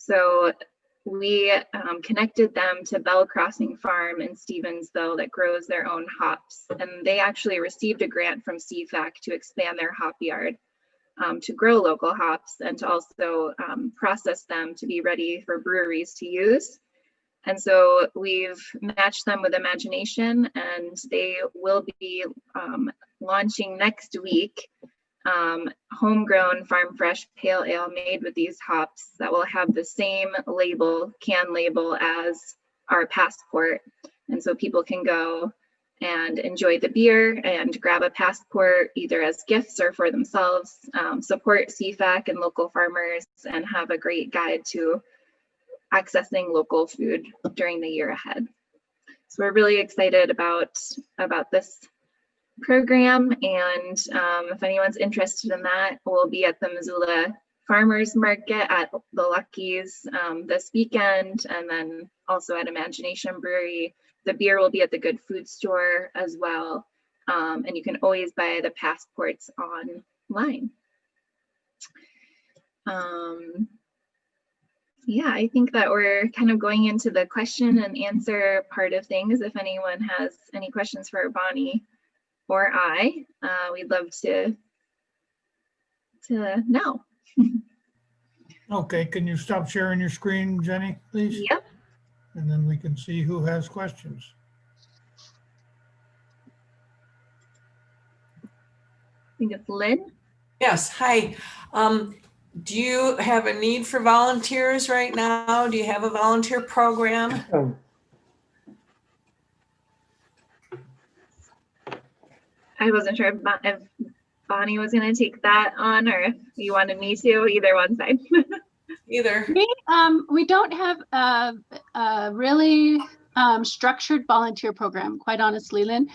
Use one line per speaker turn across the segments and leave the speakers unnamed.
So we connected them to Bell Crossing Farm in Stevensville that grows their own hops. And they actually received a grant from CFAC to expand their hop yard to grow local hops and to also process them to be ready for breweries to use. And so we've matched them with Imagination, and they will be launching next week homegrown farm fresh pale ale made with these hops that will have the same label, can label, as our Passport. And so people can go and enjoy the beer and grab a Passport either as gifts or for themselves, support CFAC and local farmers, and have a great guide to accessing local food during the year ahead. So we're really excited about this program, and if anyone's interested in that, we'll be at the Missoula Farmers Market at the Lucky's this weekend, and then also at Imagination Brewery. The beer will be at the Good Food Store as well, and you can always buy the Passports online. Yeah, I think that we're kind of going into the question and answer part of things. If anyone has any questions for Bonnie or I, we'd love to know.
Okay, can you stop sharing your screen, Jenny, please?
Yep.
And then we can see who has questions.
I think it's Lynn.
Yes, hi. Do you have a need for volunteers right now? Do you have a volunteer program?
I wasn't sure if Bonnie was going to take that on, or if you wanted me to. Either one's fine.
Either.
We don't have a really structured volunteer program, quite honestly, Lynn.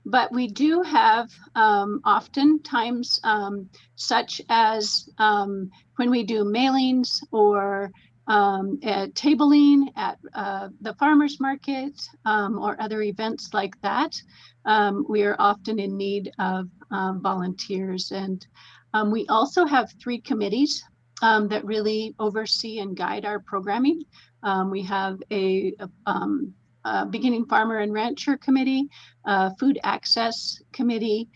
But we do have oftentimes such as when we do mailings or tabling at the farmers market or other events like that. We are often in need of volunteers, and we also have 3 committees that really oversee and guide our programming. We have a beginning farmer and rancher committee, food access committee.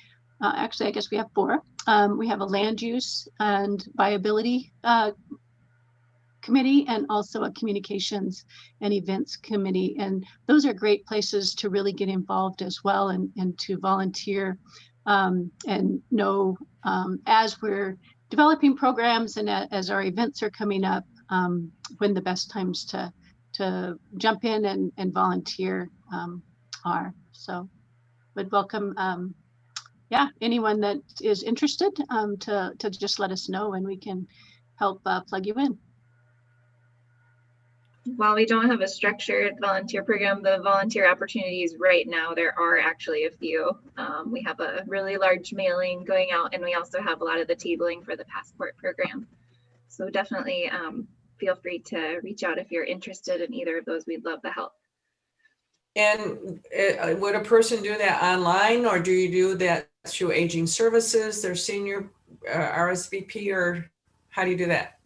Actually, I guess we have 4. We have a land use and viability committee, and also a communications and events committee. And those are great places to really get involved as well, and to volunteer and know as we're developing programs and as our events are coming up, when the best times to jump in and volunteer are. So would welcome anyone that is interested to just let us know, and we can help plug you in.
While we don't have a structured volunteer program, the volunteer opportunities right now, there are actually a few. We have a really large mailing going out, and we also have a lot of the tabling for the Passport program. So definitely feel free to reach out if you're interested in either of those. We'd love the help.
And would a person do that online, or do you do that through Aging Services, their senior RSVP, or how do you do that?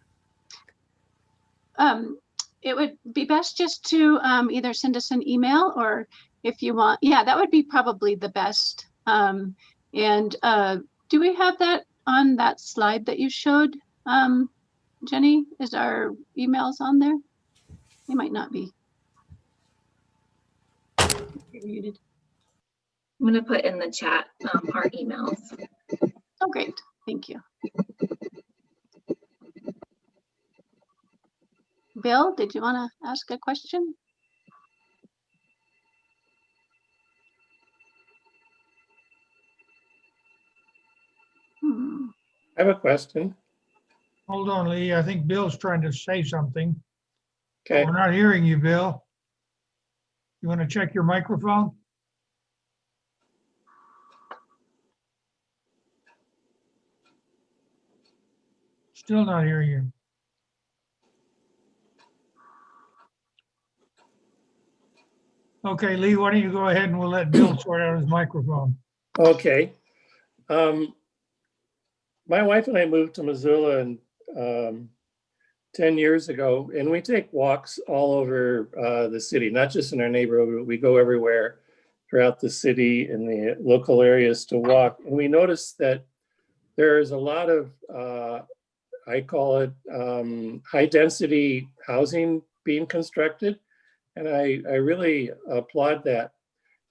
It would be best just to either send us an email, or if you want, that would be probably the best. And do we have that on that slide that you showed, Jenny? Is our emails on there? They might not be. You're muted.
I'm going to put in the chat our emails.
Oh, great. Thank you. Bill, did you want to ask a question?
I have a question.
Hold on, Lee. I think Bill's trying to say something.
Okay.
We're not hearing you, Bill. You want to check your microphone? Still not hearing you. Okay, Lee, why don't you go ahead and we'll let Bill sort out his microphone.
Okay. My wife and I moved to Missoula in 10 years ago, and we take walks all over the city, not just in our neighborhood, but we go everywhere throughout the city in the local areas to walk. And we noticed that there's a lot of, I call it high density housing being constructed. And I really applaud that.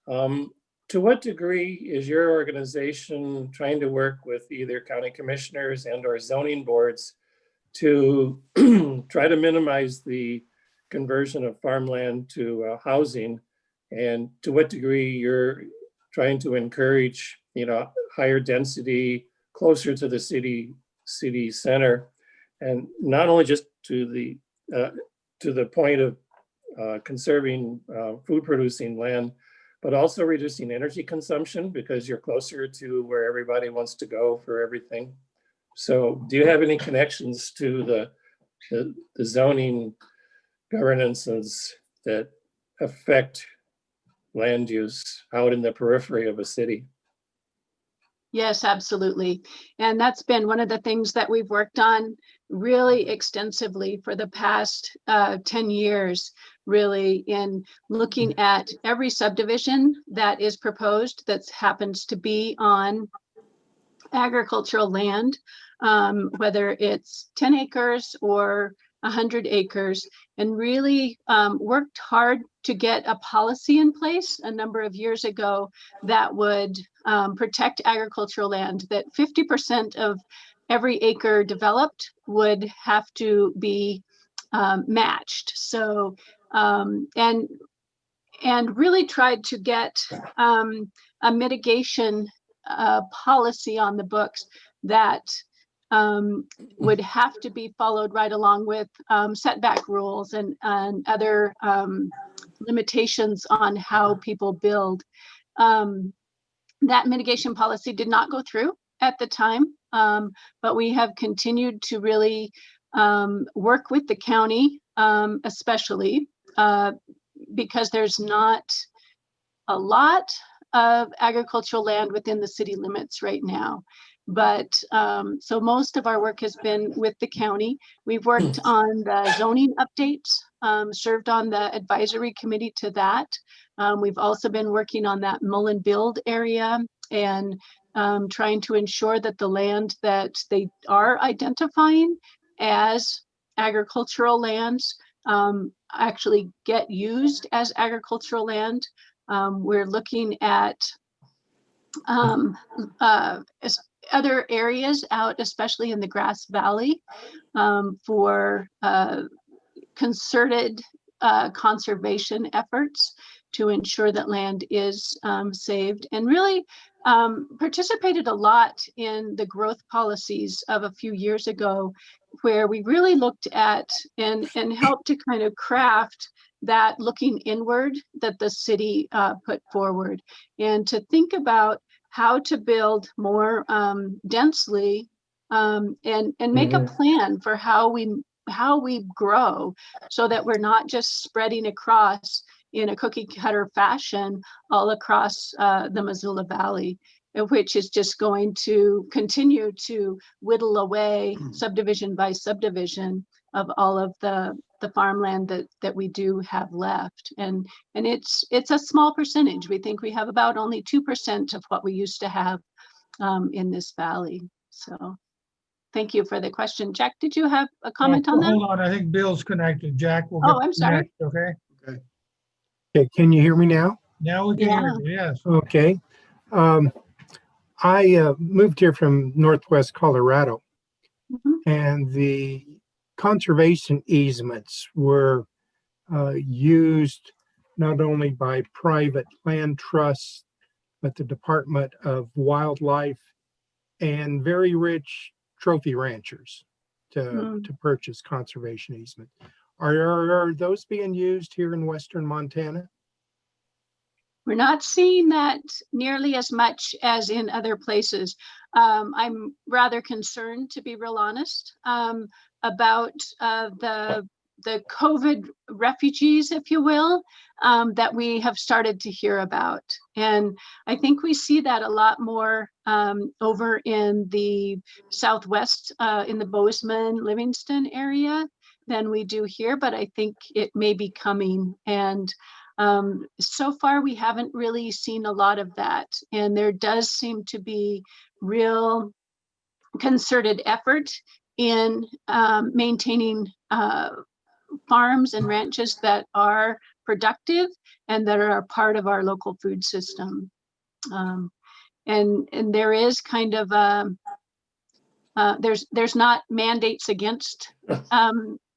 To what degree is your organization trying to work with either county commissioners and or zoning boards to try to minimize the conversion of farmland to housing? And to what degree you're trying to encourage, higher density closer to the city center, and not only just to the point of conserving food producing land, but also reducing energy consumption because you're closer to where everybody wants to go for everything. So do you have any connections to the zoning governances that affect land use out in the periphery of a city?
Yes, absolutely. And that's been one of the things that we've worked on really extensively for the past 10 years, really, in looking at every subdivision that is proposed that happens to be on agricultural land, whether it's 10 acres or 100 acres, and really worked hard to get a policy in place a number of years ago that would protect agricultural land, that 50% of every acre developed would have to be matched. So, and really tried to get a mitigation policy on the books that would have to be followed right along with setback rules and other limitations on how people build. That mitigation policy did not go through at the time, but we have continued to really work with the county, especially because there's not a lot of agricultural land within the city limits right now. But so most of our work has been with the county. We've worked on the zoning updates, served on the advisory committee to that. We've also been working on that Mullen Build area and trying to ensure that the land that they are identifying as agricultural lands actually get used as agricultural land. We're looking at other areas out, especially in the Grass Valley, for concerted conservation efforts to ensure that land is saved, and really participated a lot in the growth policies of a few years ago, where we really looked at and helped to kind of craft that looking inward that the city put forward, and to think about how to build more densely and make a plan for how we grow, so that we're not just spreading across in a cookie cutter fashion all across the Missoula Valley, which is just going to continue to whittle away subdivision by subdivision of all of the farmland that we do have left. And it's a small percentage. We think we have about only 2% of what we used to have in this valley. So thank you for the question. Jack, did you have a comment on that?
Hold on, I think Bill's connected. Jack will.
Oh, I'm sorry.
Next, okay,
Okay, can you hear me now?
now we can hear you, yes.
Okay. I moved here from Northwest Colorado, and the conservation easements were used not only by private land trusts, but the Department of Wildlife and very rich trophy ranchers to purchase conservation easement. Are those being used here in Western Montana?
We're not seeing that nearly as much as in other places. I'm rather concerned, to be real honest, about the COVID refugees, if you will, that we have started to hear about. And I think we see that a lot more over in the Southwest, in the Bozeman, Livingston area, than we do here, but I think it may be coming. And so far, we haven't really seen a lot of that. And there does seem to be real concerted effort in maintaining farms and ranches that are productive and that are a part of our local food system. And there is kind of there's not mandates against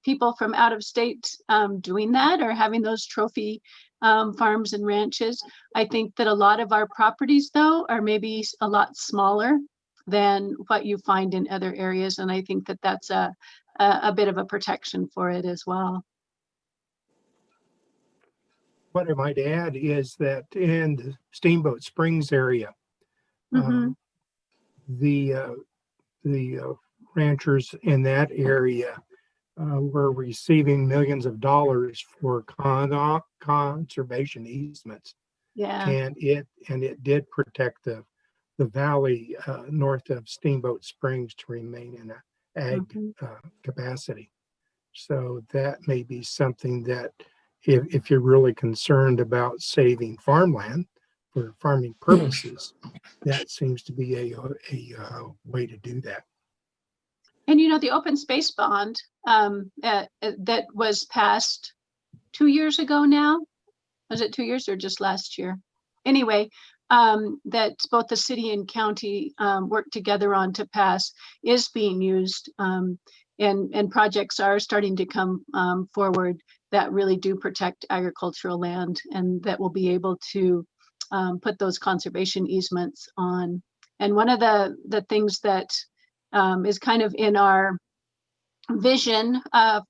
people from out of state doing that or having those trophy farms and ranches. I think that a lot of our properties, though, are maybe a lot smaller than what you find in other areas, and I think that that's a bit of a protection for it as well.
What I might add is that in the Steamboat Springs area,
Mhm.
the ranchers in that area were receiving millions of dollars for conservation easements,
Yeah.
and it did protect the valley north of Steamboat Springs to remain in a ag
Mhm.
capacity. So that may be something that if you're really concerned about saving farmland for farming purposes, that seems to be a way to do that.
And the open space bond that was passed 2 years ago now. Was it 2 years or just last year? Anyway, that both the city and county worked together on to pass is being used, and projects are starting to come forward that really do protect agricultural land and that will be able to put those conservation easements on. And one of the things that is kind of in our vision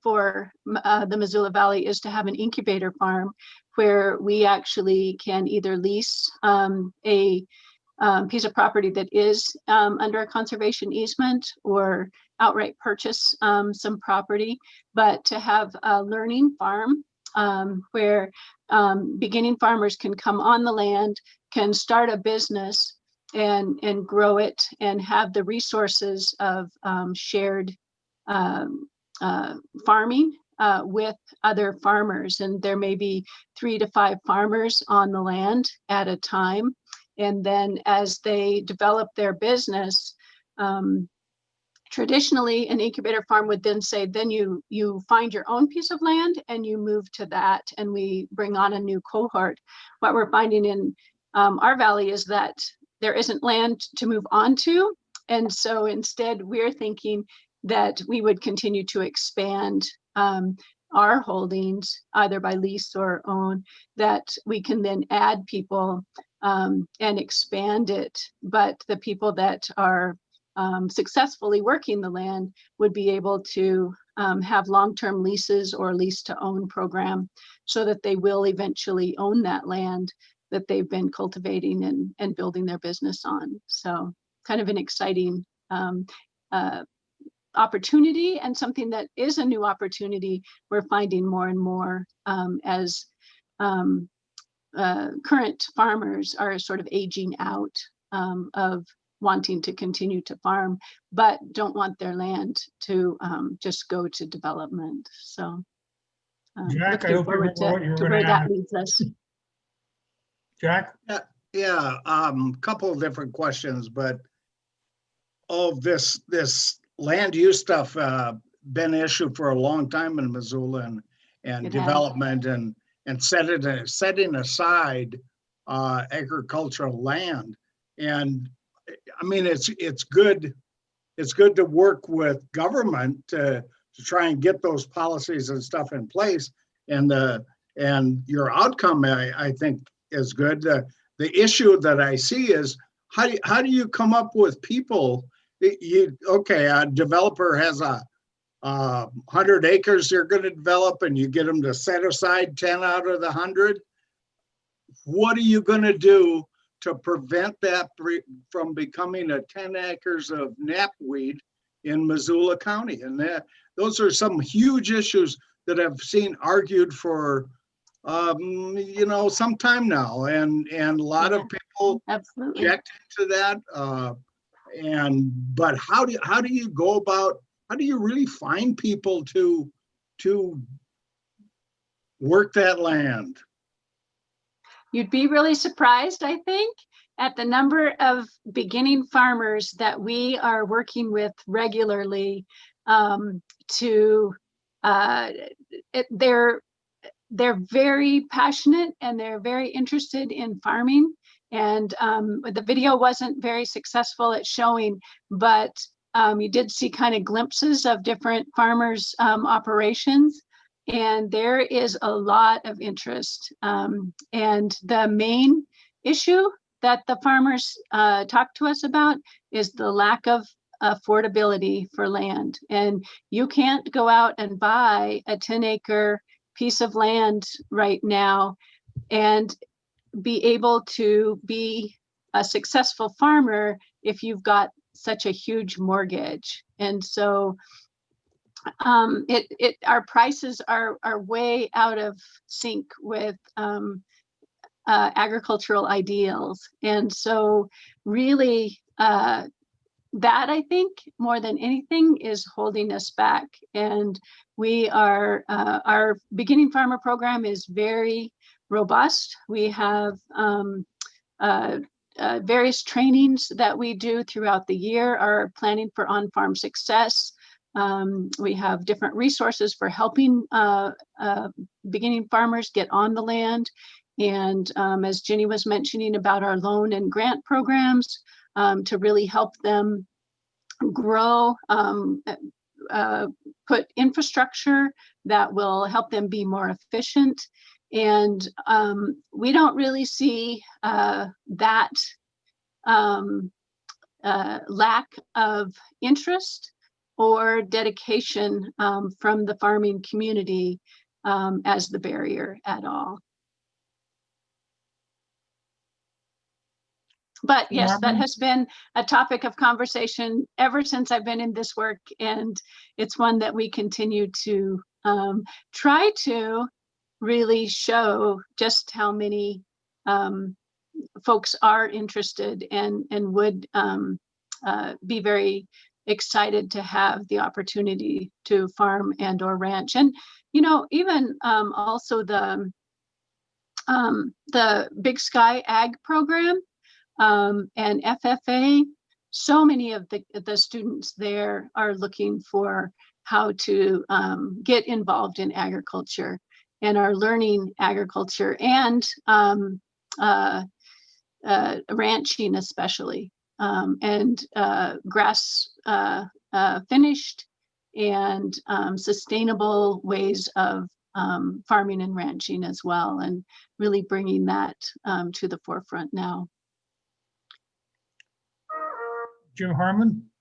for the Missoula Valley is to have an incubator farm where we actually can either lease a piece of property that is under a conservation easement or outright purchase some property, but to have a learning farm where beginning farmers can come on the land, can start a business and grow it and have the resources of shared farming with other farmers. And there may be 3 to 5 farmers on the land at a time. And then as they develop their business, traditionally an incubator farm would then say, then you find your own piece of land and you move to that, and we bring on a new cohort. What we're finding in our valley is that there isn't land to move on to. And so instead we're thinking that we would continue to expand our holdings either by lease or own, that we can then add people and expand it. But the people that are successfully working the land would be able to have long-term leases or lease to own program so that they will eventually own that land that they've been cultivating and building their business on. So kind of an exciting opportunity, and something that is a new opportunity we're finding more and more as current farmers are sort of aging out of wanting to continue to farm, but don't want their land to just go to development. So
Jack, I
looking
hope you
forward
remember what you were
to
gonna
where that
ask.
leads us.
Jack?
Yeah, couple of different questions, but this land use stuff been an issue for a long time in Missoula and
It has.
development and setting aside agricultural land. And I mean, it's good to work with government to try and get those policies and stuff in place. And your outcome, I think, is good. The issue that I see is how do you come up with people? A developer has 100 acres they're going to develop, and you get them to set aside 10 out of the 100. What are you going to do to prevent that from becoming a 10 acres of knapweed in Missoula County? And those are some huge issues that I've seen argued for some time now, and a lot of people
Absolutely.
object to that. But how do you go about, how do you really find people to to work that land?
You'd be really surprised, I think, at the number of beginning farmers that we are working with regularly they're very passionate and they're very interested in farming. And the video wasn't very successful at showing, but you did see kind of glimpses of different farmers' operations. And there is a lot of interest. And the main issue that the farmers talk to us about is the lack of affordability for land. And you can't go out and buy a 10-acre piece of land right now and be able to be a successful farmer if you've got such a huge mortgage. And so our prices are way out of sync with agricultural ideals. And so really that, I think, more than anything is holding us back. And we are, our beginning farmer program is very robust. We have various trainings that we do throughout the year, are planning for on-farm success. We have different resources for helping beginning farmers get on the land. And as Jenny was mentioning about our loan and grant programs, to really help them grow, put infrastructure that will help them be more efficient. And we don't really see that lack of interest or dedication from the farming community as the barrier at all. But yes, that has been a topic of conversation ever since I've been in this work, and it's one that we continue to try to really show just how many folks are interested and would be very excited to have the opportunity to farm and or ranch. And you know, even also the Big Sky Ag program and FFA, so many of the students there are looking for how to get involved in agriculture and are learning agriculture and ranching especially, and grass finished and sustainable ways of farming and ranching as well, and really bringing that to the forefront now.
Jim Harmon?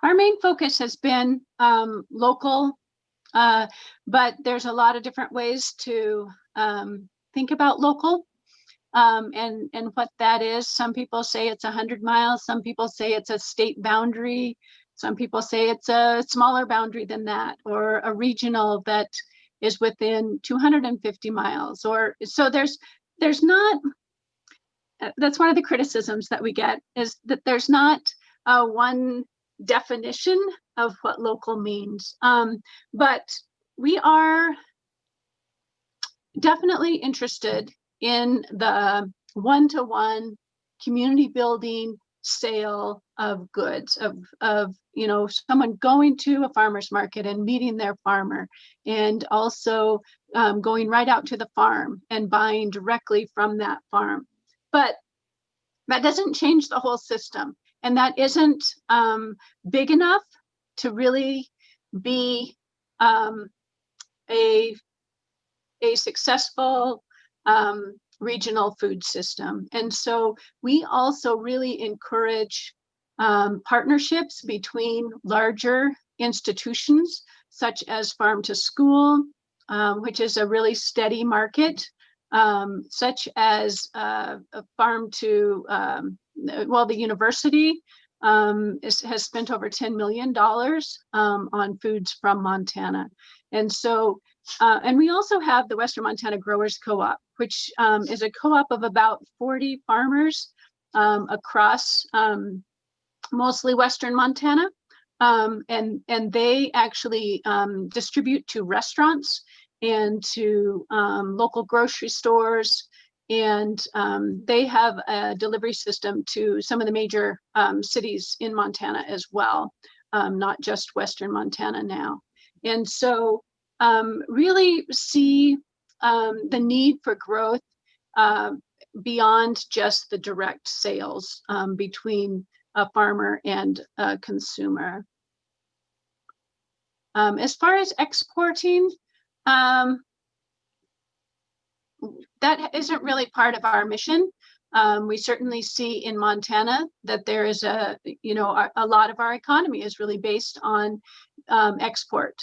Our main focus has been local, but there's a lot of different ways to think about local and what that is. Some people say it's 100 miles. Some people say it's a state boundary. Some people say it's a smaller boundary than that, or a regional that is within 250 miles. Or so there's not. That's one of the criticisms that we get, is that there's not one definition of what local means. But we are definitely interested in the one-to-one community building sale of goods, of someone going to a farmer's market and meeting their farmer, and also going right out to the farm and buying directly from that farm. But that doesn't change the whole system, and that isn't big enough to really be a successful regional food system. And so we also really encourage partnerships between larger institutions, such as Farm to School, which is a really steady market, such as a Farm to, the university has spent over $10 million on foods from Montana. And so, and we also have the Western Montana Growers Co-op, which is a co-op of about 40 farmers across mostly Western Montana. And they actually distribute to restaurants and to local grocery stores. And they have a delivery system to some of the major cities in Montana as well, not just Western Montana now. And so really see the need for growth beyond just the direct sales between a farmer and a consumer. As far as exporting, that isn't really part of our mission. We certainly see in Montana that there is a lot of our economy is really based on export.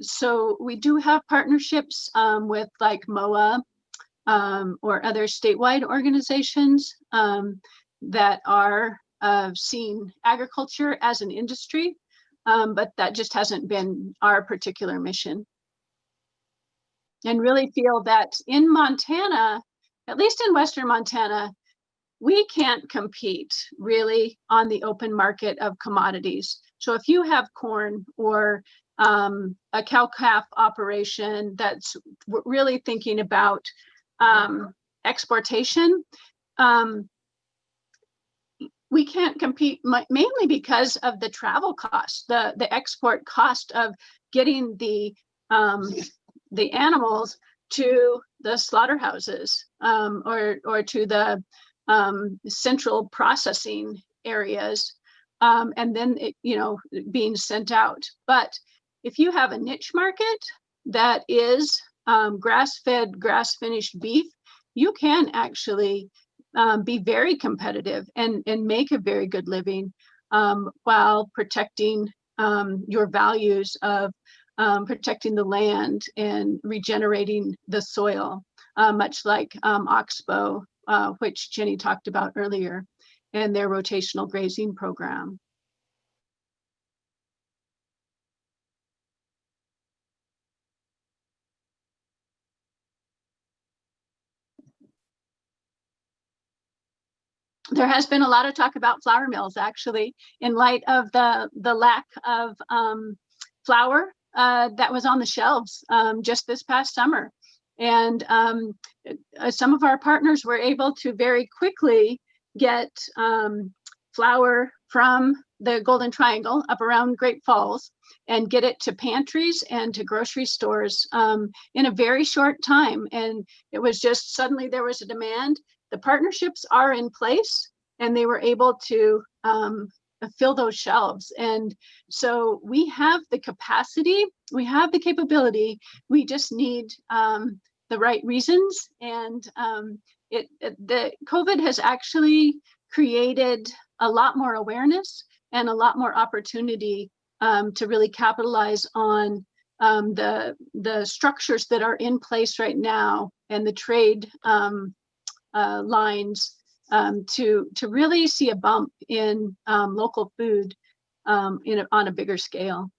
So we do have partnerships with like MOA or other statewide organizations that are seeing agriculture as an industry, but that just hasn't been our particular mission. And really feel that in Montana, at least in Western Montana, we can't compete really on the open market of commodities. So if you have corn or a cow-calf operation that's really thinking about exportation, we can't compete mainly because of the travel cost, the export cost of getting the animals to the slaughterhouses or to the central processing areas, and then being sent out. But if you have a niche market that is grass-fed, grass-finished beef, you can actually be very competitive and make a very good living while protecting your values of protecting the land and regenerating the soil, much like Oxbow, which Jenny talked about earlier, and their rotational grazing program. There has been a lot of talk about flour mills, actually, in light of the lack of flour that was on the shelves just this past summer. And some of our partners were able to very quickly get flour from the Golden Triangle up around Great Falls and get it to pantries and to grocery stores in a very short time. And it was just suddenly there was a demand. The partnerships are in place and they were able to fill those shelves. And so we have the capacity, we have the capability, we just need the right reasons. And the COVID has actually created a lot more awareness and a lot more opportunity to really capitalize on the structures that are in place right now and the trade lines to really see a bump in local food on a bigger scale.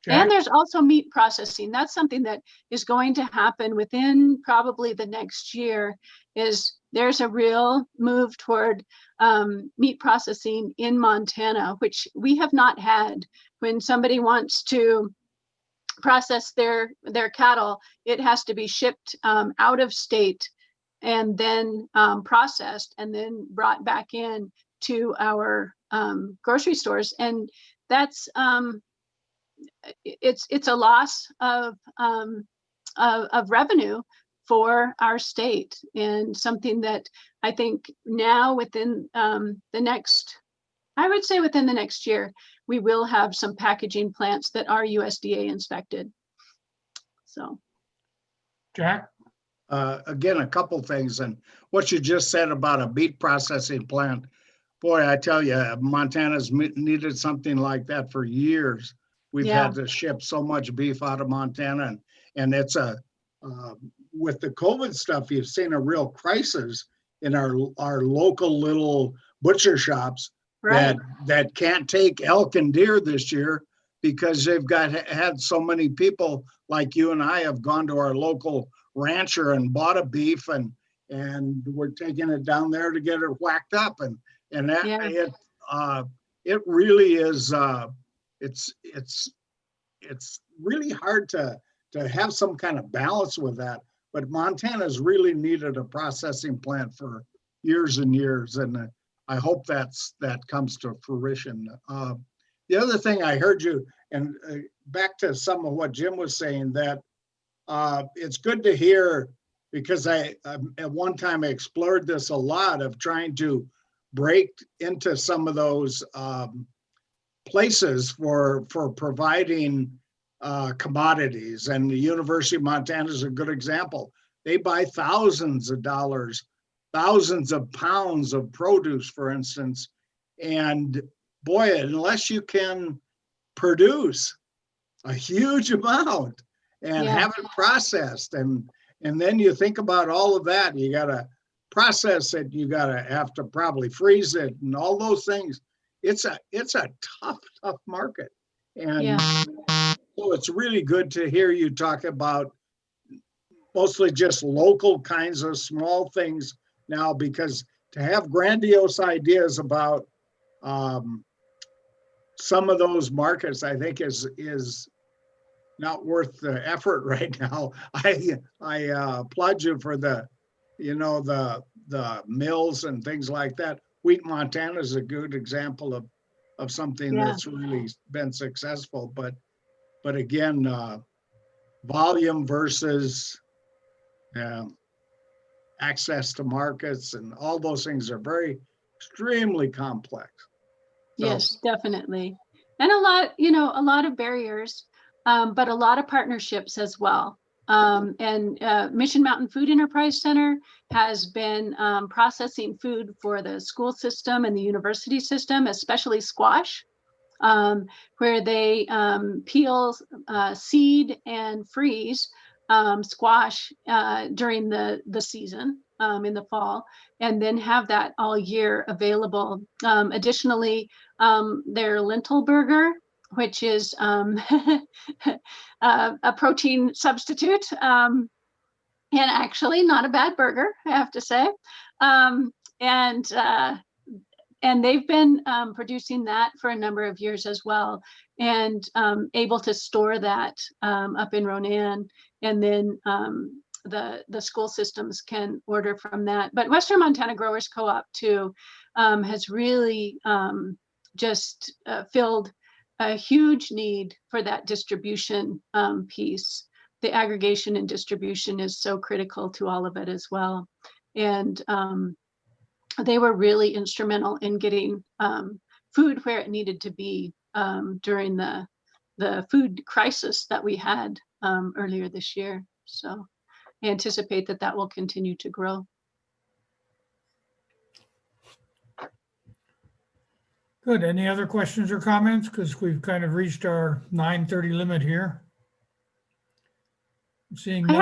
Jack?
And there's also meat processing. That's something that is going to happen within probably the next year. Is there's a real move toward meat processing in Montana, which we have not had. When somebody wants to process their cattle, it has to be shipped out of state and then processed and then brought back in to our grocery stores. And that's it's a loss of revenue for our state, and something that I think now within the next, I would say within the next year, we will have some packaging plants that are USDA inspected. So,
Jack?
Again, a couple things, and what you just said about a meat processing plant, boy, I tell you, Montana's needed something like that for years. We've
Yeah.
had to ship so much beef out of Montana, and it's with the COVID stuff, you've seen a real crisis in our local little butcher shops
right.
that can't take elk and deer this year because they've had so many people like you and I have gone to our local rancher and bought a beef and we're taking it down there to get it whacked up, and that it really is it's really hard to have some kind of balance with that. But Montana's really needed a processing plant for years and years, and I hope that comes to fruition. The other thing I heard you, and back to some of what Jim was saying, that it's good to hear, because I at one time I explored this a lot, of trying to break into some of those places for providing commodities, and the University of Montana is a good example. They buy thousands of dollars, thousands of pounds of produce, for instance, and boy, unless you can produce a huge amount and have it processed, and then you think about all of that, you got to process it, you got to have to probably freeze it and all those things. It's a tough market. And so it's really good to hear you talk about mostly just local kinds of small things now, because to have grandiose ideas about some of those markets, I think is not worth the effort right now. I applaud you for the mills and things like that. Wheat Montana is a good example of something that's really been successful. But again, volume versus access to markets and all those things are extremely complex. So,
yes, definitely. And a lot of barriers, but a lot of partnerships as well. And Mission Mountain Food Enterprise Center has been processing food for the school system and the university system, especially squash, where they peel, seed, and freeze squash during the season in the fall, and then have that all year available. Additionally, their lentil burger, which is a protein substitute, and actually not a bad burger, I have to say. And they've been producing that for a number of years as well, and able to store that up in Ronan, and then the school systems can order from that. But Western Montana Growers Co-op too has really just filled a huge need for that distribution piece. The aggregation and distribution is so critical to all of it as well. And they were really instrumental in getting food where it needed to be during the food crisis that we had earlier this year. So I anticipate that will continue to grow.
Good. Any other questions or comments? Because we've kind of reached our 9:30 limit here. Seeing none.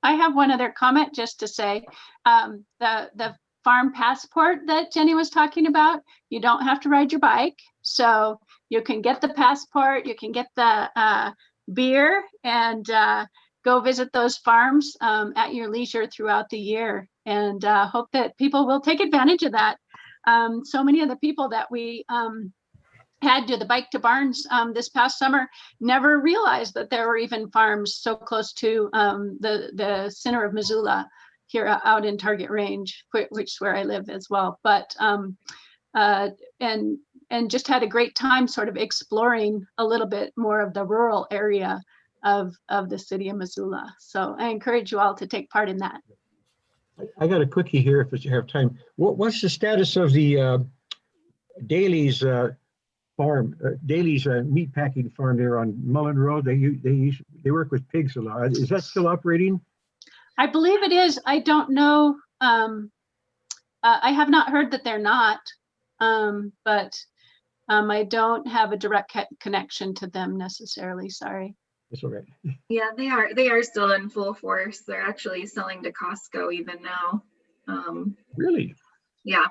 I have one other comment just to say, the farm passport that Jenny was talking about, you don't have to ride your bike. So you can get the passport, you can get the beer, and go visit those farms at your leisure throughout the year. And hope that people will take advantage of that. So many of the people that we had to the Bike to Barns this past summer, never realized that there were even farms so close to the center of Missoula here out in Target Range, which is where I live as well. But and just had a great time sort of exploring a little bit more of the rural area of the city of Missoula. So I encourage you all to take part in that.
I got a quickie here if you have time. What's the status of the Daly's farm, Daly's meatpacking farm there on Mullen Road? They work with pigs a lot. Is that still operating?
I believe it is. I don't know. I have not heard that they're not, but I don't have a direct connection to them necessarily. Sorry.
It's all right.
Yeah, they are still in full force. They're actually selling to Costco even now.
Really?
Yeah,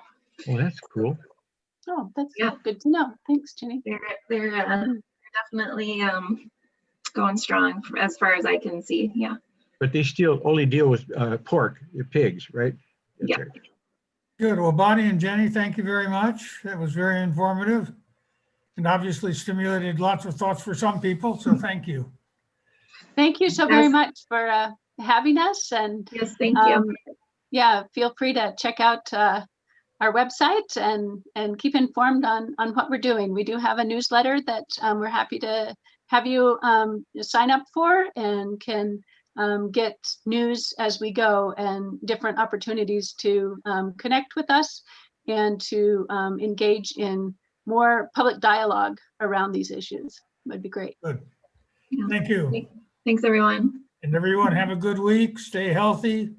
Well, that's cool.
Oh, that's
Yeah.
good to know. Thanks, Jenny.
they're definitely going strong as far as I can see. Yeah.
But they still only deal with pork, pigs, right?
Yeah.
Okay.
Good. Well, Bonnie and Jenny, thank you very much. That was very informative and obviously stimulated lots of thoughts for some people. So thank you.
Thank you so very
Yes.
much for having us. And
Yes, thank you.
yeah, feel free to check out our website and keep informed on what we're doing. We do have a newsletter that we're happy to have you sign up for, and can get news as we go and different opportunities to connect with us and to engage in more public dialogue around these issues. Would be great.
Good.
Yeah.
Thank you.
Thanks, everyone.
And everyone have a good week. Stay healthy.